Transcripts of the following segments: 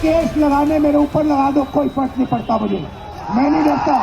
Case लगाने मेरे ऊपर लगा दो, कोई फर्क नहीं पड़ता मुझे। मैं नहीं डरता,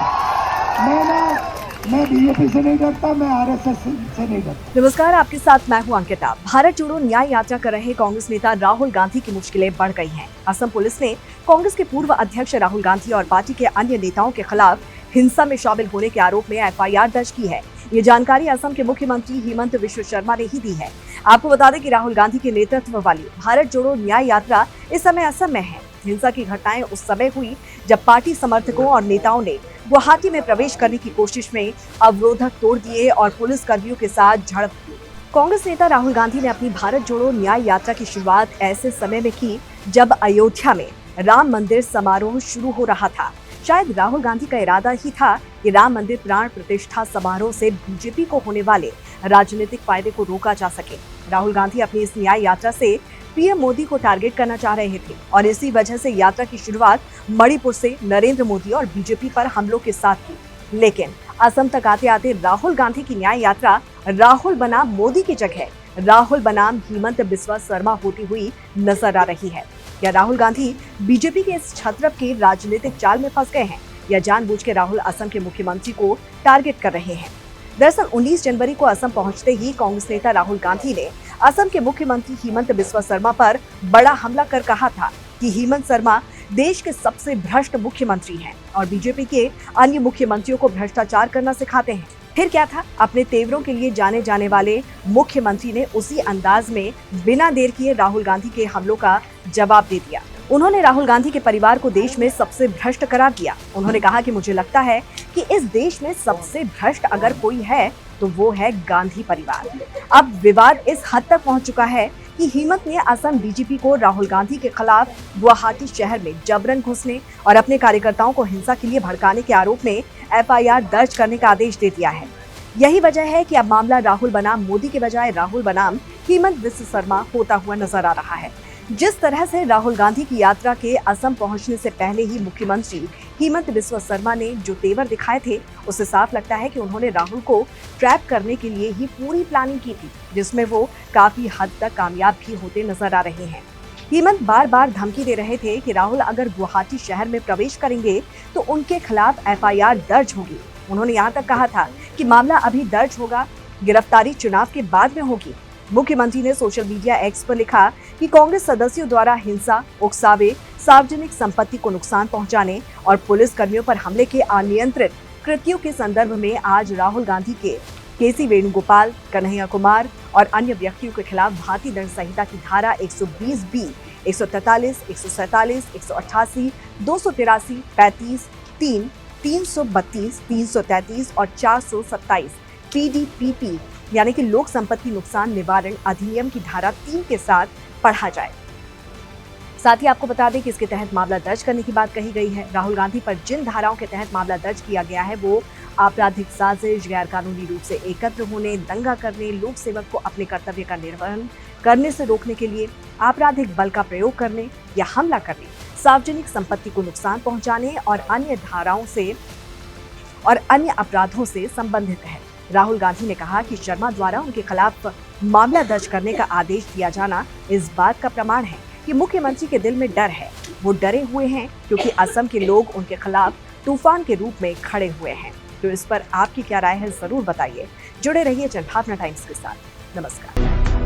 मैं बीजेपी से नहीं डरता, मैं आरएसएस से नहीं डरता। नमस्कार, आपके साथ मैं हूं अंकिता। भारत जोड़ो न्याय यात्रा कर रहे कांग्रेस नेता राहुल गांधी की मुश्किलें बढ़ गई हैं। असम पुलिस ने कांग्रेस के पूर्व अध्यक्ष राहुल गांधी और पार्टी के अन्य नेताओं के खिलाफ हिंसा में शामिल होने के आरोप में एफआईआर दर्ज की है। ये जानकारी असम के मुख्यमंत्री हिमंत बिस्वा शर्मा ने ही दी है। आपको बता दें कि राहुल गांधी के नेतृत्व वाली भारत जोड़ो न्याय यात्रा इस समय असम में है। हिंसा की घटनाएं उस समय हुई जब पार्टी समर्थकों और नेताओं ने गुवाहाटी में प्रवेश करने की कोशिश में अवरोधक तोड़ दिए और पुलिस कर्मियों के साथ झड़प की। कांग्रेस नेता राहुल गांधी ने अपनी भारत जोड़ो न्याय यात्रा की शुरुआत ऐसे समय में की जब अयोध्या में राम मंदिर समारोह शुरू हो रहा था। शायद राहुल गांधी का इरादा ही था कि राम मंदिर प्राण प्रतिष्ठा समारोह से बीजेपी को होने वाले राजनीतिक फायदे को रोका जा सके। राहुल गांधी अपनी इस न्याय यात्रा से पीएम मोदी को टारगेट करना चाह रहे थे और इसी वजह से यात्रा की शुरुआत मणिपुर से नरेंद्र मोदी और बीजेपी पर हमलों के साथ की। लेकिन असम तक आते आते राहुल गांधी की न्याय यात्रा राहुल बनाम मोदी की जगह राहुल बनाम हिमंत बिस्वा शर्मा होती हुई नजर आ रही है। क्या राहुल गांधी बीजेपी के इस छत्रप के राजनीतिक जाल में फंस गए हैं या जानबूझ के राहुल असम के मुख्यमंत्री को टारगेट कर रहे हैं? दरअसल 19 जनवरी को असम पहुंचते ही कांग्रेस नेता राहुल गांधी ने असम के मुख्यमंत्री हिमंत बिस्वा शर्मा पर बड़ा हमला कर कहा था कि हिमंत शर्मा देश के सबसे भ्रष्ट मुख्यमंत्री हैं और बीजेपी के अन्य मुख्यमंत्रियों को भ्रष्टाचार करना सिखाते हैं। फिर क्या था, अपने तेवरों के लिए जाने जाने वाले मुख्यमंत्री ने उसी अंदाज में बिना देर किए राहुल गांधी के हमलों का जवाब दे दिया। उन्होंने राहुल गांधी के परिवार को देश में सबसे भ्रष्ट करार दिया। उन्होंने कहा कि मुझे लगता है कि इस देश में सबसे भ्रष्ट अगर कोई है तो वो है गांधी परिवार। अब विवाद इस हद तक पहुंच चुका है कि हिमंत ने असम डीजीपी को राहुल गांधी के खिलाफ गुवाहाटी शहर में जबरन घुसने और अपने कार्यकर्ताओं को हिंसा के लिए भड़काने के आरोप में एफआईआर दर्ज करने का आदेश दे दिया है। यही वजह है कि अब मामला राहुल बनाम मोदी के बजाय राहुल बनाम हिमंत बिस्वा शर्मा होता हुआ नजर आ रहा है। जिस तरह से राहुल गांधी की यात्रा के असम पहुंचने से पहले ही मुख्यमंत्री हिमंत बिस्वा शर्मा ने जो तेवर दिखाए थे, उससे साफ लगता है कि उन्होंने राहुल को ट्रैप करने के लिए ही पूरी प्लानिंग की थी, जिसमें वो काफी हद तक कामयाब भी होते नजर आ रहे हैं। हिमंत बार बार धमकी दे रहे थे कि राहुल अगर गुवाहाटी शहर में प्रवेश करेंगे तो उनके खिलाफ एफआईआर दर्ज होगी। उन्होंने यहाँ तक कहा था कि मामला अभी दर्ज होगा, गिरफ्तारी चुनाव के बाद में होगी। मुख्यमंत्री ने सोशल मीडिया एक्स पर लिखा कि कांग्रेस सदस्यों द्वारा हिंसा, उकसावे, सार्वजनिक संपत्ति को नुकसान पहुंचाने और पुलिस कर्मियों पर हमले के अनियंत्रित कृत्यों के संदर्भ में आज राहुल गांधी के केसी वेणुगोपाल, कन्हैया कुमार और अन्य व्यक्तियों के खिलाफ भारतीय दंड संहिता की धारा 120B, 143, 147, 188, 283, 35, 3, 332, 333 और 427 PDPP यानी कि लोक संपत्ति नुकसान निवारण अधिनियम की धारा 3 के साथ पढ़ा जाए। साथ ही आपको बता दें कि इसके तहत मामला दर्ज करने की बात कही गई है। राहुल गांधी पर जिन धाराओं के तहत मामला दर्ज किया गया है वो आपराधिक साजिश, गैर कानूनी रूप से एकत्र होने, दंगा करने, लोक सेवक को अपने कर्तव्य का निर्वहन करने से रोकने के लिए आपराधिक बल का प्रयोग करने या हमला करने, सार्वजनिक संपत्ति को नुकसान पहुंचाने और अन्य धाराओं से और अन्य अपराधों से संबंधित है। राहुल गांधी ने कहा कि शर्मा द्वारा उनके खिलाफ मामला दर्ज करने का आदेश दिया जाना इस बात का प्रमाण है कि मुख्यमंत्री के दिल में डर है। वो डरे हुए हैं क्योंकि असम के लोग उनके खिलाफ तूफान के रूप में खड़े हुए हैं। तो इस पर आपकी क्या राय है, जरूर बताइए। जुड़े रहिए जनभावना टाइम्स के साथ। नमस्कार।